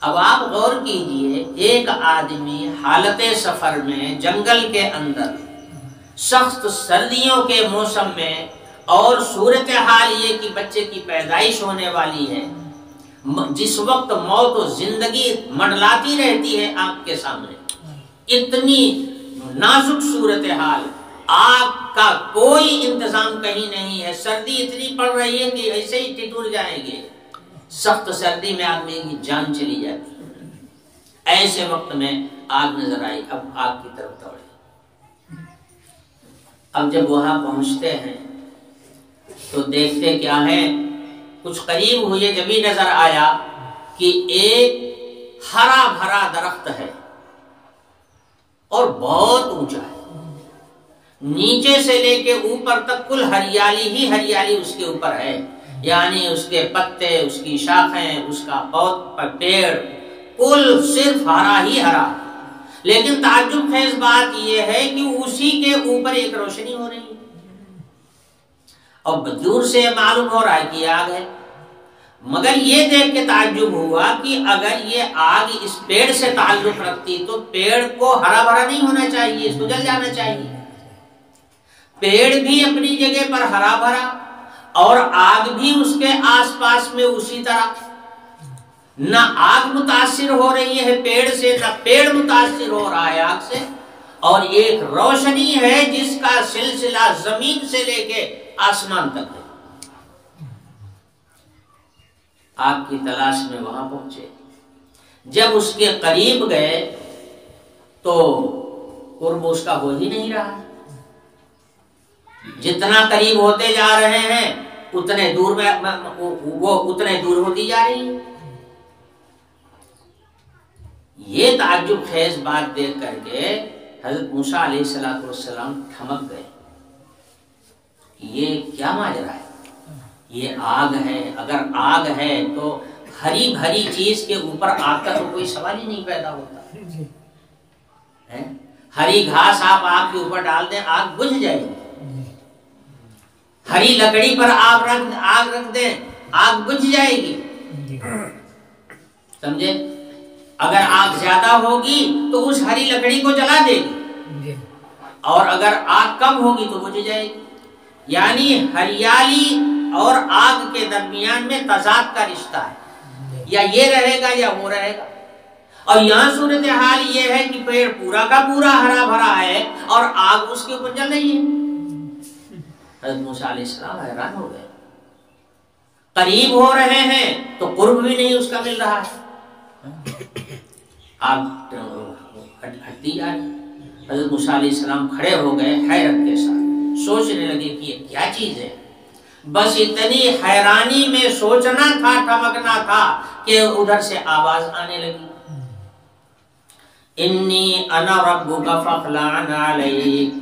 اب آپ غور کیجئے، ایک آدمی حالت سفر میں جنگل کے اندر سخت سردیوں کے موسم میں، اور صورتحال یہ کہ بچے کی پیدائش ہونے والی ہے، جس وقت موت و زندگی منڈلاتی رہتی ہے آپ کے سامنے، اتنی نازک صورتحال، آگ کا کوئی انتظام کہیں نہیں ہے، سردی اتنی پڑ رہی ہے کہ ایسے ہی ٹٹور جائیں گے، سخت سردی میں آدمی کی جان چلی جاتی ہے۔ ایسے وقت میں آگ نظر آئی، اب آگ کی طرف دوڑے۔ اب جب وہاں پہنچتے ہیں تو دیکھتے کیا ہے، کچھ قریب ہوئے جبھی نظر آیا کہ ایک ہرا بھرا درخت ہے اور بہت اونچا ہے، نیچے سے لے کے اوپر تک کل ہریالی ہی ہریالی اس کے اوپر ہے، یعنی اس کے پتے، اس کی شاخیں، اس کا پیڑ کل صرف ہرا ہی ہرا۔ لیکن تعجب خیز بات یہ ہے کہ اسی کے اوپر ایک روشنی ہو رہی ہے، اور دور سے معلوم ہو رہا ہے کہ آگ ہے، مگر یہ دیکھ کے تعجب ہوا کہ اگر یہ آگ اس پیڑ سے تعلق رکھتی تو پیڑ کو ہرا بھرا نہیں ہونا چاہیے، اس کو جل جانا چاہیے۔ پیڑ بھی اپنی جگہ پر ہرا بھرا اور آگ بھی اس کے آس پاس میں اسی طرح، نہ آگ متاثر ہو رہی ہے پیڑ سے، نہ پیڑ متاثر ہو رہا ہے آگ سے، اور ایک روشنی ہے جس کا سلسلہ زمین سے لے کے آسمان تک ہے۔ آگ کی تلاش میں وہاں پہنچے، جب اس کے قریب گئے تو قرب اس کا ہو ہی نہیں رہا، جتنا قریب ہوتے جا رہے ہیں اتنے دور میں وہ اتنے دور ہوتی جا رہی ہے۔ یہ تعجب خیز بات دیکھ کر کے حضرت موسیٰ علیہ السلام تھمک گئے، یہ کیا ماجرا ہے؟ یہ آگ ہے، اگر آگ ہے تو ہری بھری چیز کے اوپر آگ کا تو کوئی سوال ہی نہیں پیدا ہوتا ہے۔ ہری گھاس آپ آگ کے اوپر ڈال دیں آگ بجھ جائے گی، ہری لکڑی پر آگ رکھ دیں آگ بجھ جائے گی، سمجھے؟ اگر آگ زیادہ ہوگی تو اس ہری لکڑی کو جلا دے گی، اور اگر آگ کم ہوگی تو بجھ جائے گی۔ یعنی ہریالی اور آگ کے درمیان میں تضاد کا رشتہ ہے، یا یہ رہے گا یا وہ رہے گا۔ اور یہاں صورتحال یہ ہے کہ پیڑ پورا کا پورا ہرا بھرا ہے اور آگ اس کے اوپر جل رہی ہے۔ حضرت موسیٰ علیہ السلام حیران ہو گئے، قریب ہو رہے ہیں تو قرب بھی نہیں اس کا مل رہا ہے، آگ ہٹتی جا رہی۔ حضرت موسیٰ علیہ السلام کھڑے ہو گئے حیرت کے ساتھ، سوچنے لگے کہ یہ کیا چیز ہے۔ بس اتنی حیرانی میں سوچنا تھا، ٹھمکنا تھا کہ ادھر سے آواز آنے لگی، انی انا ربک فاخلع علیک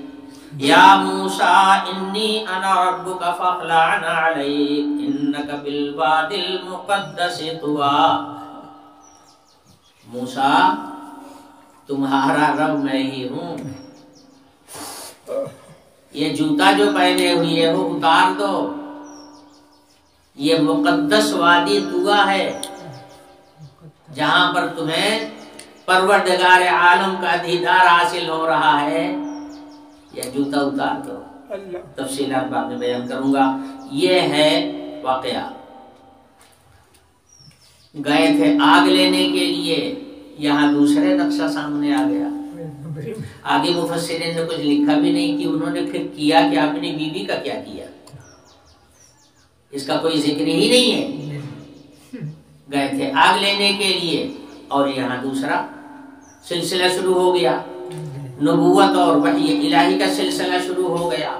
یا موسیٰ انی انا ربک فاخلع علیک انک بالوادی المقدس طویٰ۔ موسیٰ تمہارا رب میں ہی ہوں، یہ جوتا جو پہنے ہوئی ہے وہ اتار دو، یہ مقدس وادی طویٰ ہے جہاں پر تمہیں پروردگار عالم کا دیدار حاصل ہو رہا ہے، یہ جوتا اتار دو۔ تفصیلات بعد میں بیان کروں گا۔ یہ ہے واقعہ، گئے تھے آگ لینے کے لیے، یہاں دوسرے نقشہ سامنے آ گیا۔ آگے مفسرین نے کچھ لکھا بھی نہیں کہ انہوں نے پھر کیا کہ اپنی بیوی کا کیا کیا، اس کا کوئی ذکر ہی نہیں ہے۔ گئے تھے آگ لینے کے لیے اور یہاں دوسرا سلسلہ شروع ہو گیا، نبوت اور وحی الہی کا سلسلہ شروع ہو گیا۔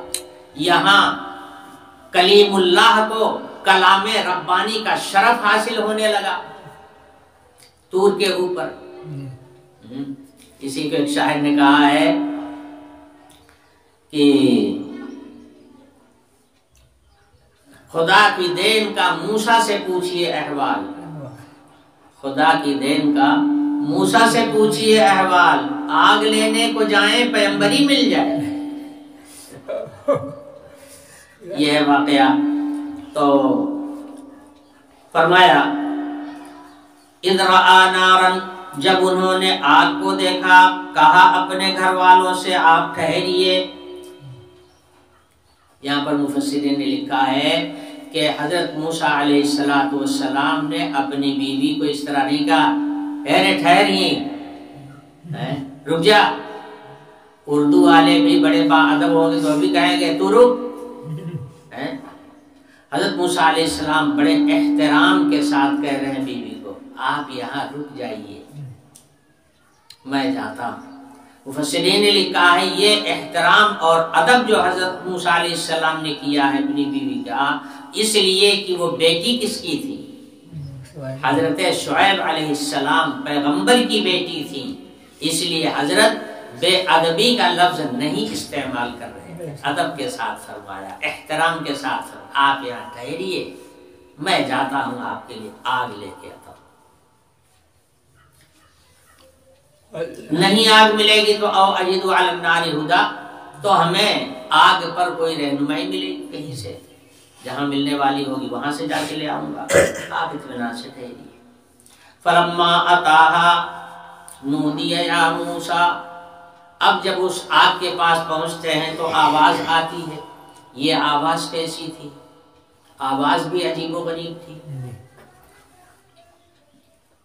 یہاں کلیم اللہ کو کلام ربانی کا شرف حاصل ہونے لگا طور کے اوپر۔ اسی کو ایک شاعر نے کہا ہے کہ خدا کی دین کا موسیٰ سے پوچھئے احوال، خدا کی دین کا موسیٰ سے پوچھئے احوال، آگ لینے کو جائیں پیغمبری مل جائے۔ یہ ہے واقعہ۔ تو فرمایا اذ رأى نارا، جب انہوں نے آگ کو دیکھا، کہا اپنے گھر والوں سے آپ ٹھہریے۔ یہاں پر مفسرین نے لکھا ہے کہ حضرت موسیٰ علیہ السلام نے اپنی بیوی کو اس طرح نہیں کہا ٹھہریے رک جا، اردو والے بھی بڑے باادب ہوں گے تو بھی کہیں گے تو رک. حضرت موسیٰ علیہ السلام بڑے احترام کے ساتھ کہہ رہے ہیں بیوی کو آپ یہاں رک جائیے میں جاتا ہوں. مفسرین نے لکھا ہے یہ احترام اور ادب جو حضرت موسیٰ علیہ السلام نے کیا ہے اپنی بیوی کا، اس لیے کہ وہ بیٹی کس کی تھی؟ حضرت شعیب علیہ السلام پیغمبر کی بیٹی تھی. اس لیے حضرت بے ادبی کا لفظ نہیں استعمال کر رہے، ادب کے ساتھ فرمایا، احترام کے ساتھ فرمایا آپ یہاں ٹھہریے میں جاتا ہوں آپ کے لیے آگ لے کے آتا ہوں. نہیں آگ ملے گی تو او اجد علی النار ہدا، تو ہمیں آگ پر کوئی رہنمائی ملے گی کہیں سے، جہاں ملنے والی ہوگی وہاں سے جا کے لے آؤں گا. آپ اطمینان سے ٹھہریے. فلما اتاها نودی یا موسیٰ، اب جب اس آگ کے پاس پہنچتے ہیں تو آواز آتی ہے. یہ آواز کیسی تھی؟ آواز بھی عجیب و غریب تھی.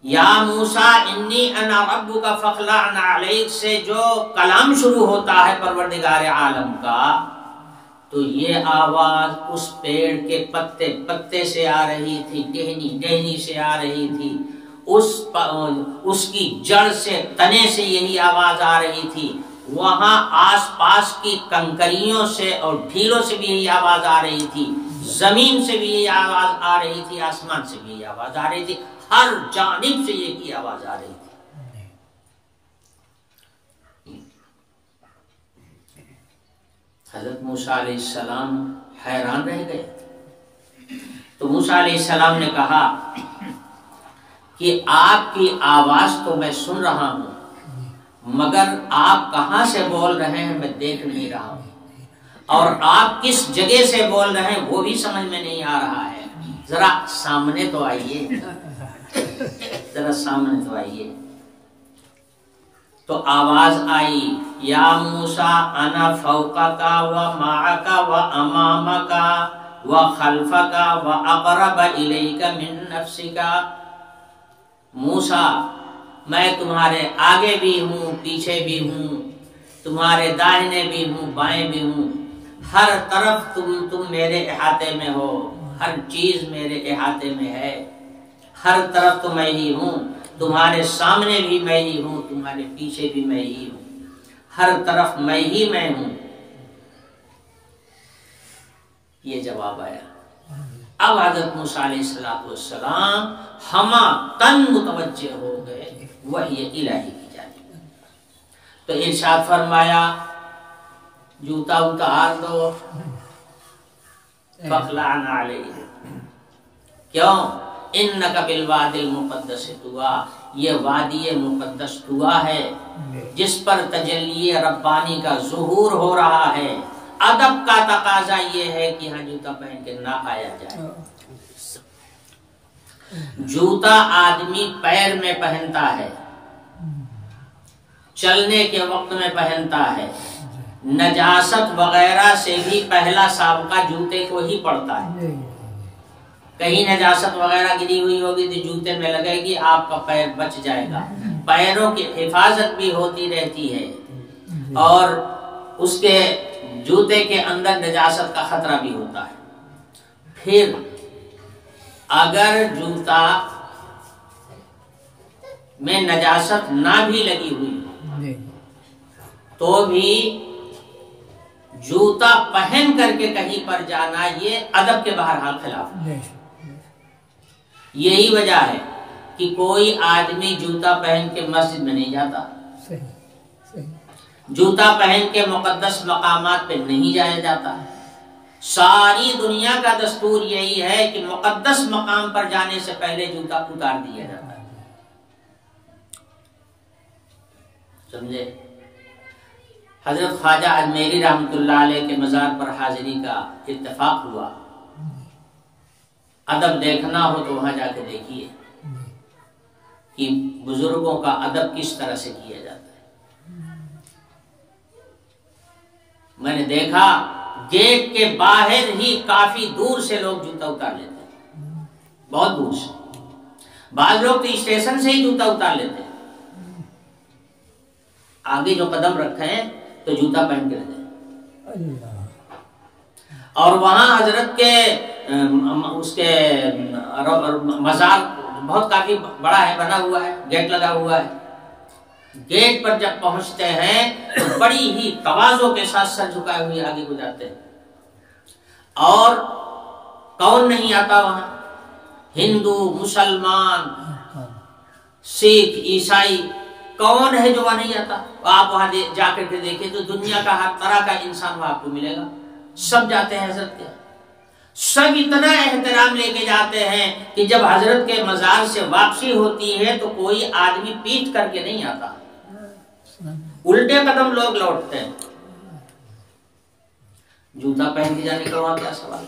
یا موسیٰ انی انا ربک فاخلع نعلیک سے جو کلام شروع ہوتا ہے پروردگار عالم کا، تو یہ آواز اس پیڑ کے پتے سے آ رہی تھی، ٹہنی سے آ رہی تھی، اس کی جڑ سے تنے سے یہی آواز آ رہی تھی. وہاں آس پاس کی کنکریوں سے اور ڈھیلوں سے بھی یہی آواز آ رہی تھی، زمین سے بھی یہی آواز آ رہی تھی، آسمان سے بھی یہی آواز آ رہی تھی، ہر جانب سے یہی آواز آ رہی تھی. حضرت موسیٰ علیہ السلام حیران رہ گئے. تو موسیٰ علیہ السلام نے کہا کہ آپ کی آواز تو میں سن رہا ہوں مگر آپ کہاں سے بول رہے ہیں میں دیکھ نہیں رہا ہوں، اور آپ کس جگہ سے بول رہے ہیں وہ بھی سمجھ میں نہیں آ رہا ہے. ذرا سامنے تو آئیے، ذرا سامنے تو آئیے. تو آواز آئی یا موسیٰ انا فوقک و معک و امامک و خلفک و اقرب الیک من نفسک. موسیٰ میں تمہارے آگے بھی ہوں پیچھے بھی ہوں، تمہارے داہنے بھی ہوں بائیں بھی ہوں، ہر طرف تم میرے احاطے میں ہو، ہر چیز میرے احاطے میں ہے، ہر طرف تو میں ہی ہوں، تمہارے سامنے بھی میں ہی ہوں، تمہارے پیچھے بھی میں ہی ہوں، ہر طرف میں ہی میں ہوں. یہ جواب آیا. اب حضرت موسیٰ علیہ السلام ہما تن متوجہ ہو گئے وحی الہی کی جانب. تو ارشاد فرمایا جوتا اتار دو. فاخلع نعلیک، کیوں؟ انک بالواد المقدس طویٰ، یہ وادی مقدس طویٰ ہے جس پر تجلی ربانی کا ظہور ہو رہا ہے. ادب کا تقاضا یہ ہے کہ یہاں جوتا پہن کے نہ آیا جائے. جوتا آدمی پیر میں پہنتا ہے، چلنے کے وقت میں پہنتا ہے، نجاست وغیرہ سے بھی پہلا سابقہ جوتے کو ہی پڑتا ہے. کہیں نجاست وغیرہ گری ہوئی ہوگی تو جوتے میں لگے گی، آپ کا پیر بچ جائے گا. پیروں کی حفاظت بھی ہوتی رہتی ہے اور اس کے جوتے کے اندر نجاست کا خطرہ بھی ہوتا ہے. پھر اگر جوتا میں نجاست نہ بھی لگی ہوئی تو بھی جوتا پہن کر کے کہیں پر جانا یہ ادب کے بہرحال خلاف ہے. یہی وجہ ہے کہ کوئی آدمی جوتا پہن کے مسجد میں نہیں جاتا، جوتا پہن کے مقدس مقامات پہ نہیں جایا جاتا. ساری دنیا کا دستور یہی ہے کہ مقدس مقام پر جانے سے پہلے جوتا اتار دیا جاتا ہے. سمجھے؟ حضرت خواجہ اجمیری رحمۃ اللہ علیہ کے مزار پر حاضری کا اتفاق ہوا. ادب دیکھنا ہو تو وہاں جا کے دیکھیے کہ بزرگوں کا ادب کس طرح سے کیا جاتا ہے. میں نے دیکھا گیٹ کے باہر ہی کافی دور سے لوگ جوتا اتار لیتے ہیں، بہت دور سے. بعض لوگ تو اسٹیشن سے ہی جوتا اتار لیتے ہیں. آگے جو قدم رکھے ہیں تو تو جوتا پہن کے رہ جائیں۔ اور وہاں حضرت کے اس کے مزار بہت کافی بڑا ہے، بنا ہوا ہے، گیٹ لگا ہوا ہے۔ گیٹ پر جب پہنچتے ہیں تو بڑی ہی تواضع کے ساتھ سر جھکائے ہوئے آگے گزارتے ہیں۔ اور کون نہیں آتا وہاں؟ ہندو، مسلمان، سکھ، عیسائی، کون ہے جو وہاں نہیں آتا؟ آپ وہاں جا کر کے دیکھیں تو دنیا کا ہر طرح کا انسان وہاں آپ کو ملے گا، سب جاتے ہیں حضرت کے۔ سب اتنا احترام لے کے جاتے ہیں کہ جب حضرت کے مزار سے واپسی ہوتی ہے تو کوئی آدمی پیٹ کر کے نہیں آتا، الٹے قدم لوگ لوٹتے ہیں۔ جوتا پہن کے جانے کا وہاں کیا سوال؟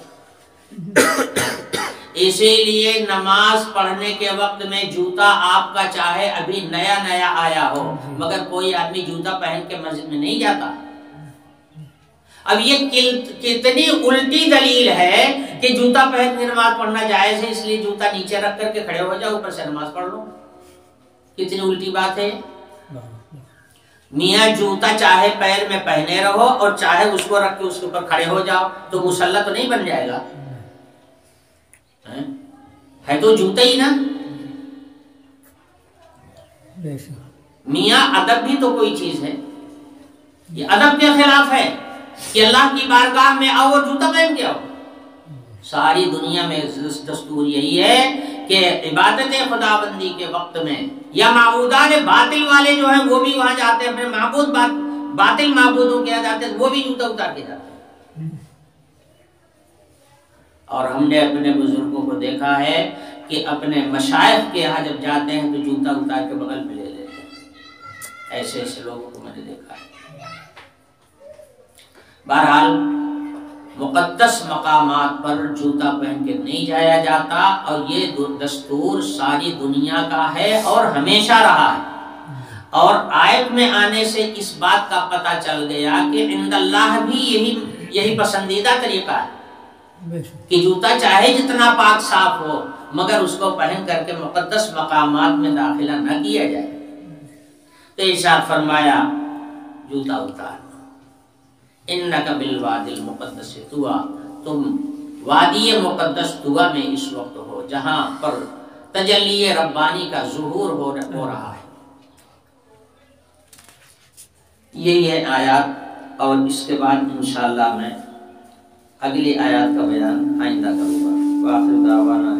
اسی لیے نماز پڑھنے کے وقت میں جوتا آپ کا چاہے ابھی نیا نیا آیا ہو، مگر کوئی آدمی جوتا پہن کے مسجد میں نہیں جاتا۔ اب یہ کتنی الٹی دلیل ہے کہ جوتا پہن کے نماز پڑھنا جائز ہے، اس لیے جوتا نیچے رکھ کر کے کھڑے ہو جاؤ، اوپر سے نماز پڑھ لو۔ کتنی الٹی بات ہے۔ میاں جوتا چاہے پیر میں پہنے رہو اور چاہے اس کو رکھ کے اس کے اوپر کھڑے ہو جاؤ، تو مصلی تو نہیں بن جائے گا، ہے تو جوتا ہی نا۔ میاں ادب بھی تو کوئی چیز ہے، یہ ادب کے خلاف ہے کہ اللہ کی بارگاہ میں آؤ اور جوتا پہن کے آؤ۔ ساری دنیا میں دستور یہی ہے کہ عبادت خداوندی کے وقت میں یا معبودان باطل والے جو ہیں وہ بھی وہاں جاتے ہیں، اپنے معبود باطل معبودوں کے یہاں جاتے ہیں، وہ بھی جوتا اتار کے جاتے ہیں۔ اور ہم نے اپنے بزرگوں کو دیکھا ہے کہ اپنے مشائخ کے یہاں جب جاتے ہیں تو جوتا اتار کے بغل میں لے لیتے ہیں۔ ایسے ایسے لوگوں کو میں نے دیکھا ہے۔ بہرحال مقدس مقامات پر جوتا پہن کے نہیں جایا جاتا، اور یہ دستور ساری دنیا کا ہے اور ہمیشہ رہا ہے۔ اور آیت میں آنے سے اس بات کا پتہ چل گیا کہ عند اللہ بھی یہی پسندیدہ طریقہ ہے کہ جوتا چاہے جتنا پاک صاف ہو مگر اس کو پہن کر کے مقدس مقامات میں داخلہ نہ کیا جائے۔ تو ارشاد فرمایا جوتا اتار، انک بالوادی المقدس طویٰ، تم وادی مقدس طویٰ میں اس وقت ہو جہاں پر تجلی ربانی کا ظہور ہو رہا ہے۔ یہی ہے آیات، اور اس کے بعد انشاءاللہ میں اگلی آیات کا بیان آئندہ کروں گا۔ وآخر دعوانا